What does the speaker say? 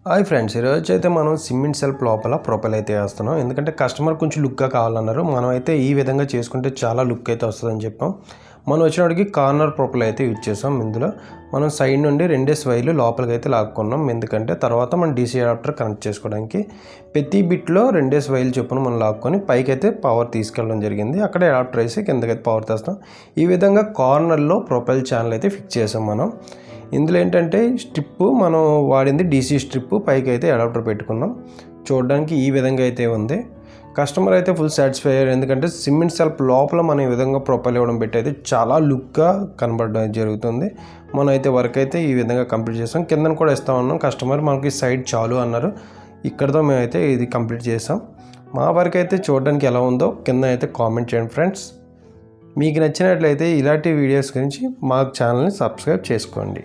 Hi friends, ఈరోజు అయితే మనం సిమెంట్ సెల్ఫ్ లోపల ప్రొపైల్ అయితే వేస్తున్నాం. ఎందుకంటే కస్టమర్ కొంచెం లుక్గా కావాలన్నారు. మనం అయితే ఈ విధంగా చేసుకుంటే చాలా లుక్ అయితే వస్తుందని చెప్పాం. మనం వచ్చినప్పటికి కార్నర్ ప్రొపైల్ అయితే యూజ్ చేసాం. ఇందులో మనం సైడ్ నుండి రెండే స్వైలు లోపలికి అయితే లాక్కున్నాం. ఎందుకంటే తర్వాత మనం డీసీ అడాప్టర్ కనెక్ట్ చేసుకోవడానికి ప్రతి బిట్లో రెండే స్వైలు చొప్పున మనం లాక్కొని పైకి అయితే పవర్ తీసుకెళ్ళడం జరిగింది. అక్కడ అడాప్టర్ వేసి కిందకైతే పవర్ తెస్తాం. ఈ విధంగా కార్నర్లో ప్రొపైల్ ఛానల్ అయితే ఫిక్స్ చేసాం మనం. ఇందులో ఏంటంటే స్ట్రిప్పు మనం వాడింది డీసీ స్ట్రిప్పు, పైకి అయితే అడాప్టర్ పెట్టుకున్నాం. చూడడానికి ఈ విధంగా అయితే ఉంది. కస్టమర్ అయితే ఫుల్ సాటిస్ఫై అయ్యారు. ఎందుకంటే సిమెంట్ సెల్ఫ్ లోపల మనం ఈ విధంగా ప్రొపైల్ ఇవ్వడం పెట్టి అయితే చాలా లుక్గా కనబడడం జరుగుతుంది. మనం అయితే వర్క్ అయితే ఈ విధంగా కంప్లీట్ చేస్తాం. కిందన కూడా ఇస్తా ఉన్నాం. కస్టమర్ మనకి సైడ్ చాలు అన్నారు. ఇక్కడతో మేమైతే ఇది కంప్లీట్ చేసాం. మా వర్క్ అయితే చూడడానికి ఎలా ఉందో కింద అయితే కామెంట్ చేయండి ఫ్రెండ్స్. మీకు నచ్చినట్లయితే ఇలాంటి వీడియోస్ గురించి మా ఛానల్ని సబ్స్క్రైబ్ చేసుకోండి.